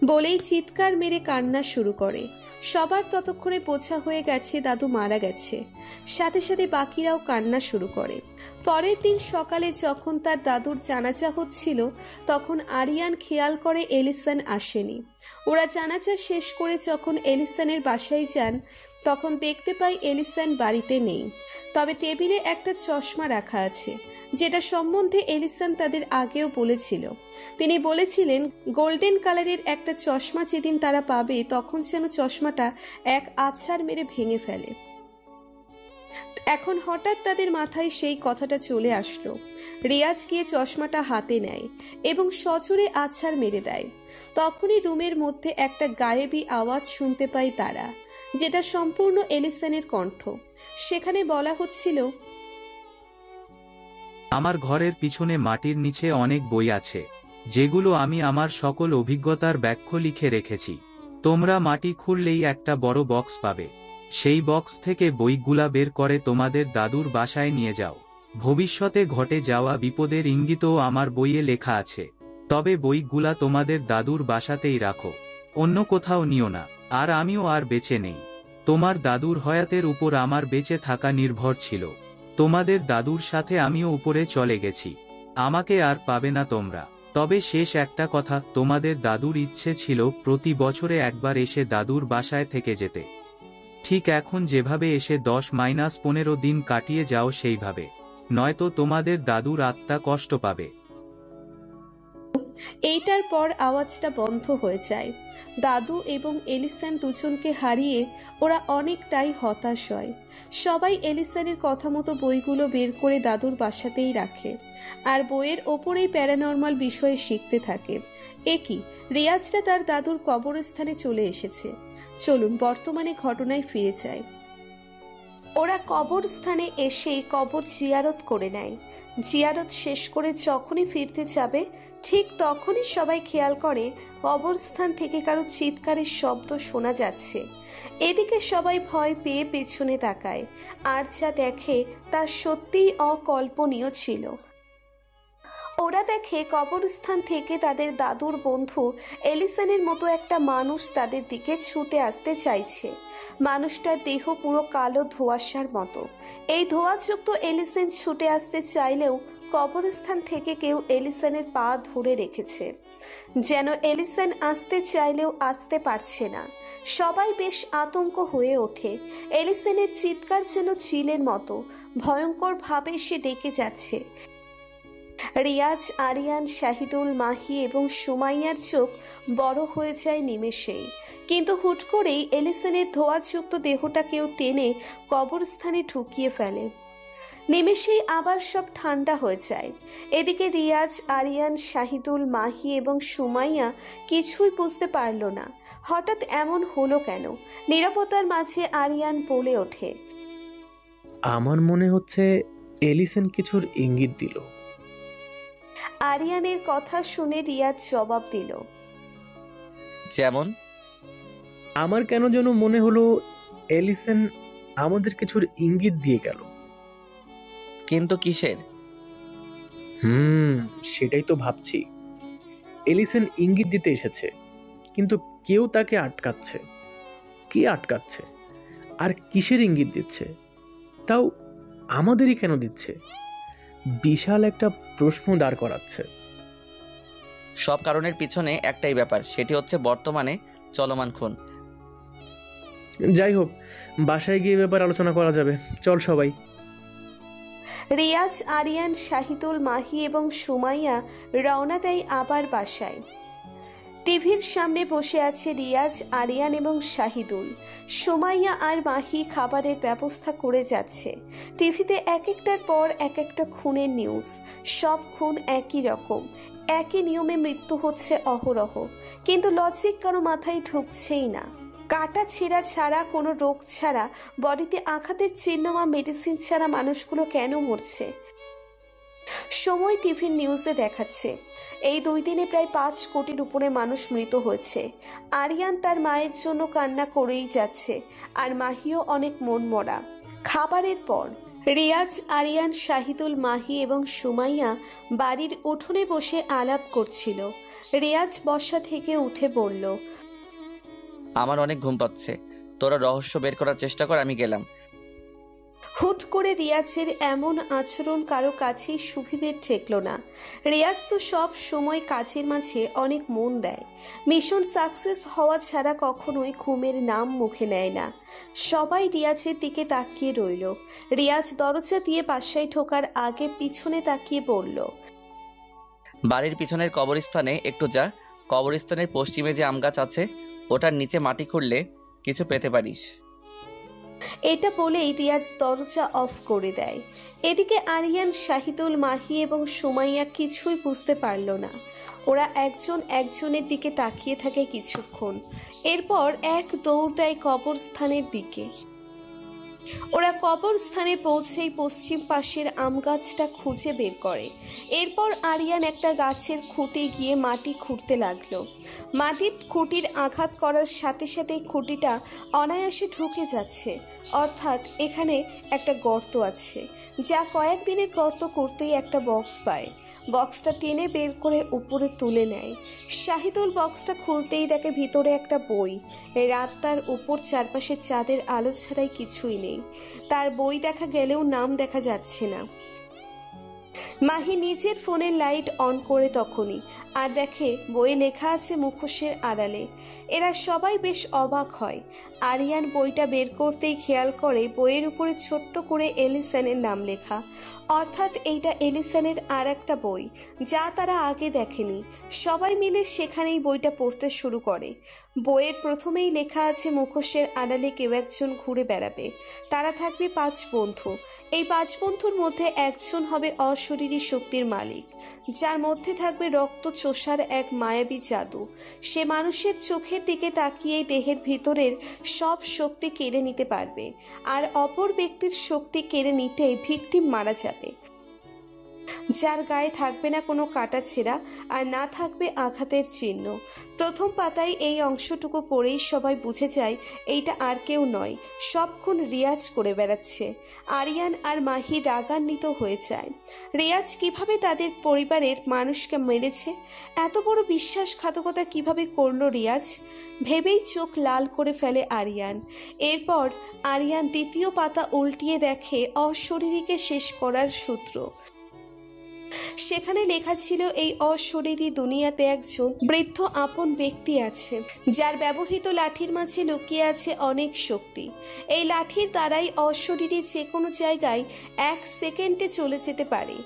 বলেই চিৎকার মেরে কান্না শুরু করে। সবার ততক্ষণে বোঝা হয়ে গেছে দাদু মারা গেছে। সাথে সাথে বাকিরাও কান্না শুরু করে। পরের দিন সকালে যখন তার দাদুর জানাজা হচ্ছিল তখন আরিয়ান খেয়াল করে এলিসন আসেনি। ওরা জানাজা শেষ করে যখন এলিসনের বাসায় যান তখন দেখতে পাই এলিসন বাড়িতে নেই, তবে টেবিলে একটা চশমা রাখা আছে, যেটা সম্বন্ধে এলিসন তাদের আগেও বলেছিল। তিনি বলেছিলেন গোল্ডেন কালারের একটা চশমা যেদিন তারা পাবে তখন যেন চশমাটা এক আছাড় মেরে ভেঙে ফেলে। এখন হঠাৎ তাদের মাথায় সেই কথাটা চলে আসলো। রিয়াজ গিয়ে চশমাটা হাতে নেয় এবং সজোরে আছাড় মেরে দেয়। তখনই রুমের মধ্যে একটা গায়েবী আওয়াজ শুনতে পায় তারা, যেটা সম্পূর্ণ এলিসনের কণ্ঠ। সেখানে বলা হচ্ছিল, আমার ঘরের পিছনে মাটির নিচে অনেক বই আছে, যেগুলো আমি আমার সকল অভিজ্ঞতার ব্যাখ্যা লিখে রেখেছি। তোমরা মাটি খুঁড়লেই একটা বড় বক্স পাবে। সেই বক্স থেকে বইগুলা বের করে তোমাদের দাদুর বাসায় নিয়ে যাও। ভবিষ্যতে ঘটে যাওয়া বিপদের ইঙ্গিতও আমার বইয়ে লেখা আছে, তবে বইগুলা তোমাদের দাদুর বাসাতেই রাখো, অন্য কোথাও নিও না। আর আমিও আর বেঁচে নেই। তোমার দাদুর হয়াতের উপর আমার বেঁচে থাকা নির্ভর ছিল। তোমাদের দাদুর সাথে আমিও উপরে চলে গেছি, আমাকে আর পাবে না তোমরা। তবে শেষ একটা কথা, তোমাদের দাদুর ইচ্ছে ছিল প্রতি বছরে একবার এসে দাদুর বাসায় থেকে যেতে। ঠিক এখন যেভাবে এসে 10-15 দিন কাটিয়ে যাও সেইভাবে, নয়তো তোমাদের দাদুর আত্মা কষ্ট পাবে। এইটার পর আওয়াজটা বন্ধ হয়ে যায়। দাদু এবং এলিসান দুজনকে হারিয়ে ওরা অনেকটাই হতাশ হয়। সবাই এলিসানের কথা মতো বইগুলো বের করে দাদুর বাসাতেই রাখে, আর বইয়ের ওপরেই প্যারানর্মাল বিষয়ে শিখতে থাকে। একই রিয়াজটা তার দাদুর কবরস্থানে চলে এসেছে। চলুন বর্তমানে ঘটনায় ফিরে যায়। ওরা কবরস্থানে এসে কবর জিয়ারত করে নেয়। জিয়ারত শেষ করে যখনই ফিরতে যাবে ঠিক তখনই সবাই খেয়াল করে কবরস্থান থেকে কারো চিৎকারের শব্দ শোনা যাচ্ছে। এদিকে সবাই ভয় পেয়ে পেছনে তাকায়, আর যা দেখে তা সত্যিই অকল্পনীয় ছিল। ওরা দেখে কবরস্থান থেকে তাদের দাদুর বন্ধু এলিসানের মতো একটা মানুষ তাদের দিকে ছুটে আসতে চাইছে। মানুষটার দেহ পুরো কালো ধোঁয়াশার মতো। এই ধোঁয়াযুক্ত এলিসান ছুটে আসতে চাইলেও কবরস্থান থেকে কেউ এলিসানের পা ধরে রেখেছে, যেন এলিসান আসতে চাইলেও আসতে পারছে না। সবাই বেশ আতঙ্ক হয়ে ওঠে। এলিসানের চিৎকার যেন চিলের মতো ভয়ঙ্কর ভাবে সে ডেকে যাচ্ছে। রিয়াজ, আরিয়ান, শাহিদুল, মাহি এবং সুমাইয়ার চোখ বড় হয়ে যায় নিমেষেই। কিন্তু হুট করেই এলিসানের ধোঁয়াযুক্ত দেহটা কেউ টেনে কবরস্থানে ঢুকিয়ে ফেলে। নিমেষেই আবার সব ঠান্ডা হয়ে যায়। এদিকে রিয়াজ, আরিয়ান, শাহিদুল, মাহি এবং সুমাইয়া কিছুই বুঝতে পারল না হঠাৎ এমন হলো কেন। নিরাপত্তার মাঝে আরিয়ান বলে ওঠে, আমার মনে হচ্ছে এলিসন কিছুর ইঙ্গিত দিল। আরিয়ানের কথা শুনে রিয়াজ জবাব দিল, যেমন? আমার কেন যেন মনে হলো এলিসন আমাদের কিছুর ইঙ্গিত দিয়ে গেল। কিন্তু কিসের? সেটাই তো ভাবছি। এলিসন ইঙ্গিত দিতে এসেছে, কিন্তু কেউ তাকে আটকাচ্ছে। কে আটকাচ্ছে আর কিসের ইঙ্গিত দিচ্ছে, তাও আমাদেরই কেন দিচ্ছে? বিশাল একটা প্রশ্ন দাঁড় করাচ্ছে। সব কারণের পিছনে একটাই ব্যাপার, সেটি হচ্ছে বর্তমানে চলমান খুন। যাই হোক, বাসায় গিয়ে ব্যাপার আলোচনা করা যাবে। চল সবাই। রিয়াজ, আরিয়ান, শাহিদুল, মাহি এবং সুমাইয়া রওনা দেয় আবার বাসায়। টিভির সামনে বসে আছে রিয়াজ, আরিয়ান এবং শাহিদুল। সুমাইয়া আর মাহি খাবারের ব্যবস্থা করে যাচ্ছে। টিভিতে এক একটার পর এক একটা খুনের নিউজ। সব খুন একই রকম, একই নিয়মে মৃত্যু হচ্ছে অহরহ, কিন্তু লজিক কারো মাথায় ঢুকছেই না। কাটা ছেঁড়া ছাড়া, কোনো রোগ ছাড়া, বডিতে আঘাতের চিহ্ন বা মেডিসিন ছাড়া মানুষগুলো কেন মরছে? সময় টিভির নিউজে দেখাচ্ছে এই 2 দিনে প্রায় 5 কোটির উপরে মানুষ মৃত হয়েছে। আরিয়ান তার মায়ের জন্য কান্না করেই যাচ্ছে, আর মাহিও অনেক মনমরা। খাবারের পর রিয়াজ, আরিয়ান, শাহিদুল, মাহি এবং সুমাইয়া বাড়ির উঠোনে বসে আলাপ করছিল। রিয়াজ বসা থেকে উঠে বলল, আমার অনেক ঘুম পাচ্ছে, তোরা রহস্য বের করার চেষ্টা কর, আমি গেলাম। হুট করে রিয়াজের এমন আচরণ কারো কাছেই সুবিধের ঠেকল না। রিয়াজ তো সব সময় কাজের মাঝে অনেক মন দেয়। মিশন সাকসেস হওয়া ছাড়া কখনোই ঘুমের নাম মুখে নেয় না। সবাই রিয়াজের দিকে তাকিয়ে রইল। রিয়াজ দরজা দিয়ে বাসায় ঢোকার আগে পিছনে তাকিয়ে বলল, বাড়ির পিছনের কবরস্থানে একটু যা। কবরস্থানের পশ্চিমে যে আম গাছ আছে ওটার নিচে মাটি খুঁড়লে কিছু পেতে পারিস। এটা বলেই রিয়াজ দরজা অফ করে দেয়। এদিকে আরিয়ান, শাহিদুল, মাহি এবং সুমাইয়া কিছুই বুঝতে পারল না। ওরা একজন একজনের দিকে তাকিয়ে থাকে কিছুক্ষণ, এরপর এক দৌড় দেয় কবরস্থানের দিকে। ওরা কবরস্থানে পৌঁছেই পশ্চিম পাশের আম গাছটা খুঁজে বের করে। এরপর আরিয়ান একটা গাছের খুঁটে গিয়ে মাটি খুঁড়তে লাগলো। মাটির খুঁটির আঘাত করার সাথে সাথে খুঁটিটা অনায়াসে ঢুকে যাচ্ছে, অর্থাৎ এখানে একটা গর্ত আছে। যা কয়েকদিনের গর্ত করতেই একটা বক্স পায়। বক্সটা টেনে বের করে উপরে তুলে নেয়। শাহিদুল বক্সটা খুলতেই দেখে ভিতরে একটা বই। রাত তার উপর, চারপাশে চাঁদের আলো ছাড়াই কিছুই নেই। তার বই দেখা গেলেও নাম দেখা যাচ্ছে না। মাহি নিজের ফোনের লাইট অন করে তখনই আর দেখে বইয়ে লেখা আছে মুখোশের আড়ালে। এরা সবাই বেশ অবাক হয়। আরিয়ান বইটা বের করতেই খেয়াল করে বইয়ের উপরে ছোট্ট করে এলিসনের নাম লেখা, অর্থাৎ এইটা এলিসনের আর একটা বই যা তারা আগে দেখেনি। সবাই মিলে সেখানেই বইটা পড়তে শুরু করে। বইয়ের প্রথমেই লেখা আছে মুখোশের আড়ালে কেউ একজন ঘুরে বেড়াবে। তারা থাকবে 5 বন্ধু। এই 5 বন্ধুর মধ্যে একজন হবে অশরীরী শক্তির মালিক, যার মধ্যে থাকবে রক্ত চোষার এক মায়াবী জাদু। সে মানুষের চোখের দিকে তাকিয়েই দেহের ভিতরের সব শক্তি কেড়ে নিতে পারবে, আর অপর ব্যক্তির শক্তি কেড়ে নিতে ভিকটিম মারা যাবে, যার গায়ে থাকবে না কোনো কাটা ছেঁড়া আর না থাকবে আঘাতের চিহ্ন। প্রথম পাতায় এই অংশটুকু পড়েই সবাই বুঝে যায় এইটা আর কেউ নয়, সবক্ষণ রিয়াজ করে বেড়াচ্ছে। আরিয়ান আর মাহি রাগান্বিত হয়ে যায়। রিয়াজ কিভাবে তাদের পরিবারের মানুষকে মেরেছে, এত বড় বিশ্বাসঘাতকতা কিভাবে করলো রিয়াজ, ভেবেই চোখ লাল করে ফেলে আরিয়ান। এরপর আরিয়ান দ্বিতীয় পাতা উল্টিয়ে দেখে অশরীরীকে শেষ করার সূত্র। সেখানে লেখা ছিল এই অশরীরী দুনিয়াতে একজন বৃদ্ধ আপন ব্যক্তি আছে, যার ব্যবহৃত লাঠির মাঝে লুকিয়ে আছে অনেক শক্তি। এই লাঠির দ্বারাই অশরীরী যে কোনো জায়গায় 1 সেকেন্ডে চলে যেতে পারে।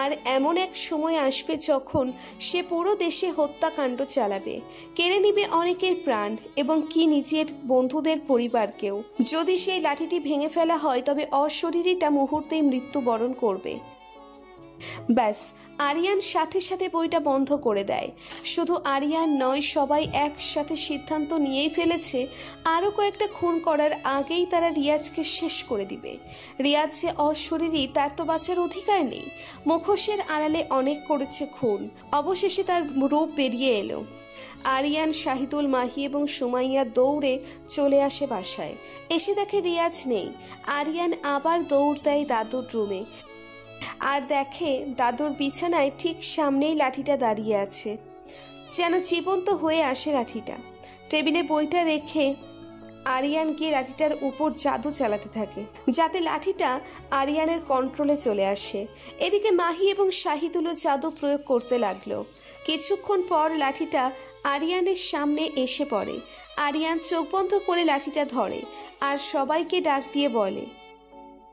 আর এমন এক সময় আসবে যখন সে পুরো দেশে হত্যাকাণ্ড চালাবে, কেড়ে নিবে অনেকের প্রাণ এবং কি নিজের বন্ধুদের পরিবারকেও। যদি সেই লাঠিটি ভেঙে ফেলা হয় তবে অশরীরীটা মুহূর্তেই মৃত্যুবরণ করবে। ব্যাস, আরিয়ান সাথে সাথে বইটা বন্ধ করে দেয়। শুধু আরিয়ান নয়, সবাই একসাথে সিদ্ধান্ত নিয়েই ফেলেছে আরও কয়েকটা খুন করার আগেই তারা রিয়াজকে শেষ করে দিবে। রিয়াজ যে অশরীরী তার তো বাঁচার অধিকার নেই। মুখোশের আড়ালে অনেক করেছে খুন, অবশেষে তার রূপ বেরিয়ে এলো। আরিয়ান, শাহিদুল, মাহি এবং সুমাইয়া দৌড়ে চলে আসে বাসায়। এসে দেখে রিয়াজ নেই। আরিয়ান আবার দৌড় দেয় দাদুর রুমে, আর দেখে দাদুর বিছানায় ঠিক সামনেই লাঠিটা দাঁড়িয়ে আছে, যেন জীবন্ত হয়ে আসে লাঠিটা। টেবিলে বইটা রেখে আরিয়ান গিয়ে লাঠিটার উপর জাদু চালাতে থাকে, যাতে লাঠিটা আরিয়ানের কন্ট্রোলে চলে আসে। এদিকে মাহি এবং শাহিদুলও জাদু প্রয়োগ করতে লাগলো। কিছুক্ষণ পর লাঠিটা আরিয়ানের সামনে এসে পড়ে। আরিয়ান চোখ বন্ধ করে লাঠিটা ধরে আর সবাইকে ডাক দিয়ে বলে,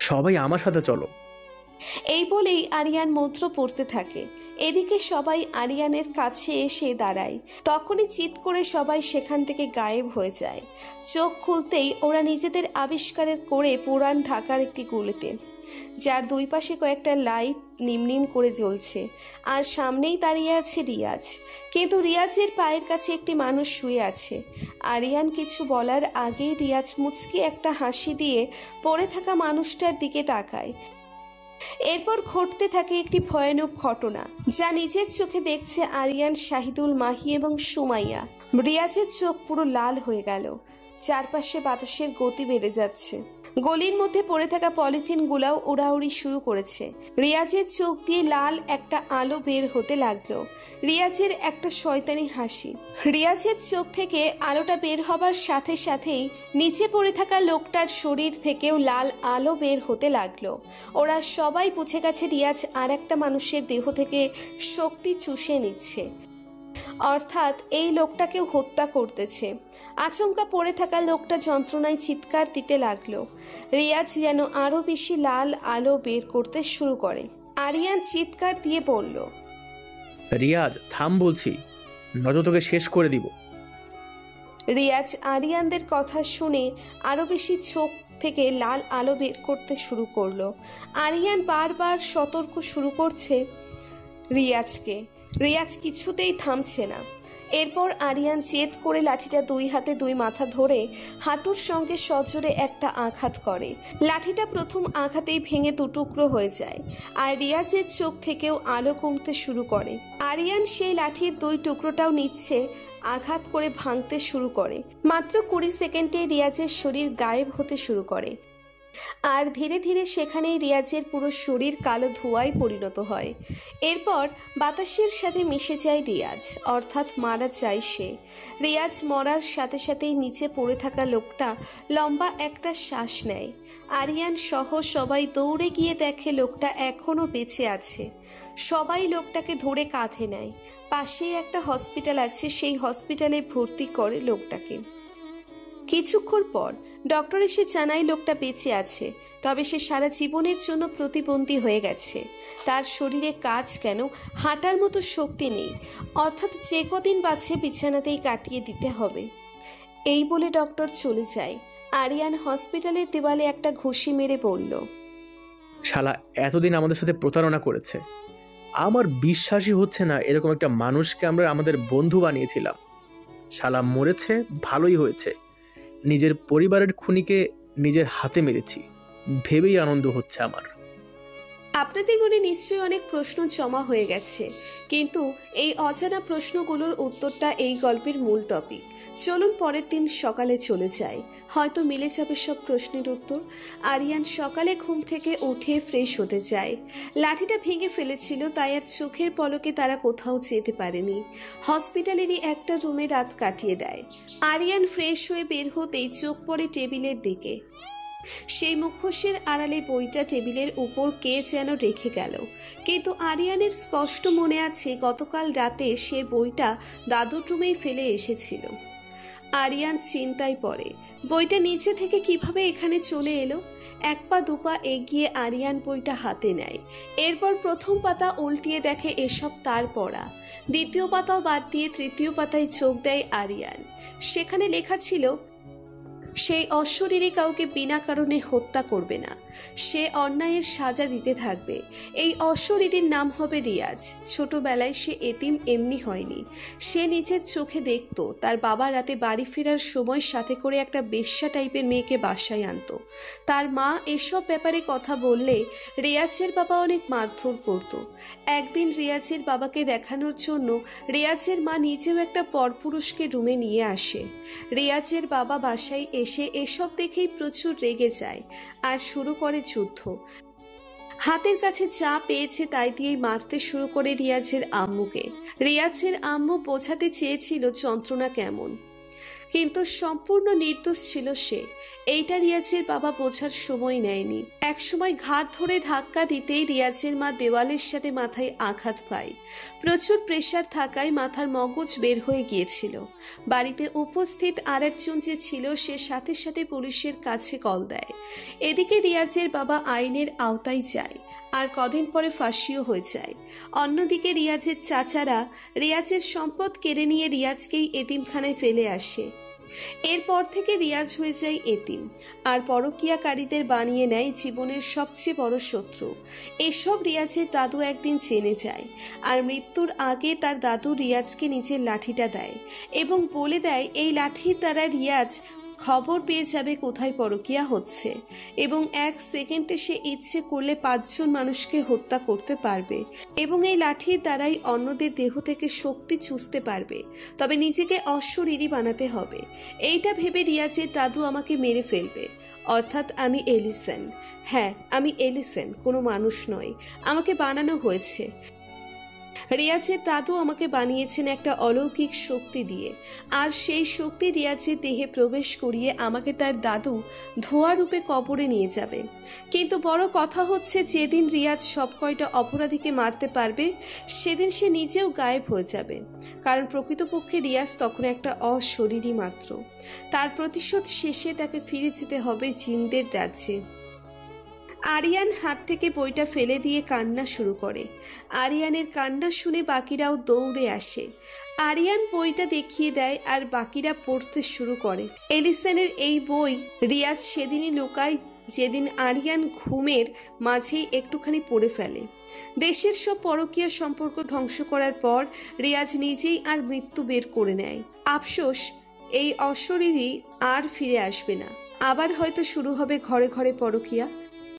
সবাই আমার সাথে চলো। এই বলেই আরিয়ান মন্ত্র পড়তে থাকে। এদিকে সবাই আরিয়ানের কাছে এসে দাঁড়ায়। তখনই চিৎ করে সবাই সেখান থেকে গায়েব হয়ে যায়। চোখ খুলতেই ওরা নিজেদের আবিষ্কারের করে পুরান ঢাকার একটি গলিতে, যার দুই পাশে কয়েকটা লাইট নিমনিম করে জ্বলছে, আর সামনেই দাঁড়িয়ে আছে রিয়াজ। কিন্তু রিয়াজের পায়ের কাছে একটি মানুষ শুয়ে আছে। আরিয়ান কিছু বলার আগেই রিয়াজ মুচকি একটা হাসি দিয়ে পড়ে থাকা মানুষটার দিকে তাকায়। এরপর ঘটতে থাকে একটি ভয়ানক ঘটনা, যা নিজের চোখে দেখছে আরিয়ান, শাহিদুল, মাহি এবং সুমাইয়া। রিয়াজের চোখ পুরো লাল হয়ে গেল। চারপাশে বাতাসের গতি বেড়ে যাচ্ছে। গলির মধ্যে পড়ে থাকা পলিথিন গুলাও উড়াউড়ি শুরু করেছে। রিয়াজের চোখ দিয়ে লাল একটা আলো বের হতে লাগলো। রিয়াজের একটা শয়তানি হাসি। রিয়াজের চোখ থেকে আলোটা বের হবার সাথে সাথেই নিচে পড়ে থাকা লোকটার শরীর থেকেও লাল আলো বের হতে লাগলো। ওরা সবাই বুঝে গেছে রিয়াজ আর একটা মানুষের দেহ থেকে শক্তি চুষে নিচ্ছে, অর্থাৎ এই লোকটাকেও হত্যা করতেছে। আচমকা পড়ে থাকা লোকটা যন্ত্রণায় চিৎকার দিতে লাগলো। রিয়াজ যেন আরো বেশি লাল আলো বের করতে শুরু করে। আরিয়ান চিৎকার দিয়ে বলল, রিয়াজ থাম বলছি, নয়তো তোকে শেষ করে দিব। রিয়াজ আরিয়ানদের কথা শুনে আরো বেশি চোখ থেকে লাল আলো বের করতে শুরু করলো। আরিয়ান বারবার সতর্ক শুরু করছে রিয়াজকে। রিয়াজ কিছুতেই থামছে না। এরপর আরিয়ান জেদ করে লাঠিটা 2 হাতে 2 মাথা ধরে হাঁটুর সঙ্গে সজোরে একটা আঘাত করে। লাঠিটা প্রথম আঘাতেই ভেঙে 2 টুকরো হয়ে যায়, আর রিয়াজের চোখ থেকেও আলো কমতে শুরু করে। আরিয়ান সেই লাঠির 2 টুকরোটাও নিচ্ছে, আঘাত করে ভাঙতে শুরু করে। মাত্র 20 সেকেন্ডে রিয়াজের শরীর গায়েব হতে শুরু করে। আর ধীরে ধীরে সেখানেই রিয়াজের পুরো শরীর কালো ধোঁয়ায় পরিণত হয়। এরপর বাতাসের সাথে মিশে যায় রিয়াজ, অর্থাৎ মারা যায় সে। রিয়াজ মরার সাথে সাথেই নিচে পড়ে থাকা লোকটা লম্বা একটা শ্বাস নেয়। আরিয়ান সহ সবাই দৌড়ে গিয়ে দেখে লোকটা এখনও বেঁচে আছে। সবাই লোকটাকে ধরে কাঁধে নেয়। পাশেই একটা হসপিটাল আছে, সেই হসপিটালে ভর্তি করে লোকটাকে। কিছুক্ষণ পর ডক্টর এসে জানায় লোকটা বেঁচে আছে, তবে সে সারা জীবনের জন্য প্রতিবন্ধী হয়ে গেছে। তার শরীরে কাজ কেন, হাঁটার মতো শক্তি নেই, অর্থাৎ যে কদিন বাঁচে বিছানাতেই কাটিয়ে দিতে হবে। এই বলে ডক্টর চলে যায়। আরিয়ান হসপিটালের দেওয়ালে একটা ঘুষি মেরে বলল, শালা এতদিন আমাদের সাথে প্রতারণা করেছে। আমার বিশ্বাসই হচ্ছে না এরকম একটা মানুষকে আমরা আমাদের বন্ধু বানিয়েছিলাম। শালা মরেছে, ভালোই হয়েছে। নিজের পরিবারের খুনিকে নিজের হাতে মেরেছি ভেবেই আনন্দ হচ্ছে আমার। আপনাদের মনে নিশ্চয়ই অনেক প্রশ্ন জমা হয়ে গেছে, কিন্তু এই অজানা প্রশ্নগুলোর উত্তরটা এই গল্পের মূল টপিক। চলুন পরের দিন সকালে চলে যাই, হয়তো মিলে যাবে সব প্রশ্নের উত্তর। আরিয়ান সকালে ঘুম থেকে উঠে ফ্রেশ হতে যায়। লাঠিটা ভেঙে ফেলেছিল, তাই আর চোখের পলকে তারা কোথাও যেতে পারেনি। হসপিটালেরই একটা রুমে রাত কাটিয়ে দেয়। আরিয়ান ফ্রেশ হয়ে বের হতেই চোখ পড়ে টেবিলের দিকে। সেই মুখোশের আড়ালে বইটা টেবিলের উপর কে যেন রেখে গেল, কিন্তু আরিয়ানের স্পষ্ট মনে আছে গতকাল রাতে সে বইটা দাদুর রুমেই ফেলে এসেছিল। আরিয়ান চিন্তায় পড়ে, বইটা নিচে থেকে কিভাবে এখানে চলে এলো। এক পা দুপা এগিয়ে আরিয়ান বইটা হাতে নেয়। এরপর প্রথম পাতা উল্টিয়ে দেখে এসব তার পড়া। দ্বিতীয় পাতাও বাদ দিয়ে তৃতীয় পাতায় চোখ দেয় আরিয়ান। সেখানে লেখা ছিল, সেই অশরীরী কাউকে বিনা কারণে হত্যা করবে না, সে অন্যায়ের সাজা দিতে থাকবে। এই অশরীরীর নাম হবে রিয়াজ। ছোটবেলায় সে এতিম এমনি হয়নি, সে নিজের চোখে দেখত তার বাবা রাতে বাড়ি ফেরার সময় সাথে করে একটা বেশ্যা টাইপের মেয়েকে বাসায় আনতো। তার মা এসব ব্যাপারে কথা বললে রিয়াজের বাবা অনেক মারধর করত। একদিন রিয়াজের বাবাকে দেখানোর জন্য রিয়াজের মা নিজেও একটা পরপুরুষকে রুমে নিয়ে আসে। রিয়াজের বাবা বাসায় এসে এসব দেখেই প্রচুর রেগে যায় আর শুরু করে যুদ্ধ। হাতের কাছে যা পেয়েছে তাই দিয়েই মারতে শুরু করে রিয়াজের আম্মুকে। রিয়াজের আম্মু বোঝাতে চেয়েছিল যন্ত্রণা কেমন, কিন্তু সম্পূর্ণ নির্দোষ ছিল সে। এইটা রিয়াজের বাবা বোঝার সময় নেয়নি। একসময় ঘাট ধরে ধাক্কা দিতেই রিয়াজের মা দেওয়ালের সাথে মাথায় আঘাত পায়। প্রচুর প্রেসার থাকায় মাথার মগজ বের হয়ে গিয়েছিল। বাড়িতে উপস্থিত আরেকজন যে ছিল সে সাথে সাথে পুলিশের কাছে কল দেয়। এদিকে রিয়াজের বাবা আইনের আওতায় যায় আর কদিন পরে ফাঁসিও হয়ে যায়। অন্যদিকে রিয়াজের চাচারা রিয়াজের সম্পদ কেড়ে নিয়ে রিয়াজকেই এতিমখানায় ফেলে আসে। এরপর থেকে রিয়াজ হয়ে যায় এতিম আর পরকীয়াকারীদের বানিয়ে নেয় জীবনের সবচেয়ে বড় শত্রু। এসব রিয়াজের দাদু একদিন জেনে যায় আর মৃত্যুর আগে তার দাদু রিয়াজকে নিজের লাঠিটা দেয় এবং বলে দেয় এই লাঠির দ্বারা রিয়াজ খবর পেয়ে যাবে কোথায় পরকীয়া হচ্ছে এবং 1 সেকেন্ডে সে ইচ্ছে করলে 5 জন মানুষকে হত্যা করতে পারবে এবং এই লাঠির দ্বারাই অন্যদের দেহ থেকে শক্তি চুষতে পারবে, তবে নিজেকে অশরীরী বানাতে হবে। এইটা ভেবে রিয়াজের দাদু আমাকে মেরে ফেলবে, অর্থাৎ আমি এলিসন। হ্যাঁ, আমি এলিসন, কোনো মানুষ নয়, আমাকে বানানো হয়েছে। রিয়াজের দাদু আমাকে বানিয়েছেন একটা অলৌকিক শক্তি দিয়ে, আর সেই শক্তি রিয়াজের দেহে প্রবেশ করিয়ে আমাকে তার দাদু ধোয়া রূপে কবরে নিয়ে যাবে। কিন্তু বড় কথা হচ্ছে, যেদিন রিয়াজ সব কয়টা অপরাধীকে মারতে পারবে সেদিন সে নিজেও গায়েব হয়ে যাবে, কারণ প্রকৃতপক্ষে রিয়াজ তখন একটা অশরীরী মাত্র। তার প্রতিশোধ শেষে তাকে ফিরে যেতে হবে জিনদের রাজ্যে। আরিয়ান হাত থেকে বইটা ফেলে দিয়ে কান্না শুরু করে। আরিয়ানের কান্না শুনে বাকিরাও দৌড়ে আসে। আরিয়ান বইটা দেখিয়ে দেয় আর বাকিরা পড়তে শুরু করে। এলিসনের এই বই রিয়াজ সেদিনই লুকায় যেদিন আরিয়ান ঘুমের মাঝেই একটুখানি পড়ে ফেলে। দেশের সব পরকীয়া সম্পর্ক ধ্বংস করার পর রিয়াজ নিজেই আর মৃত্যু বের করে নেয়। আফসোস, এই অশরীরী আর ফিরে আসবে না। আবার হয়তো শুরু হবে ঘরে ঘরে পরকীয়া।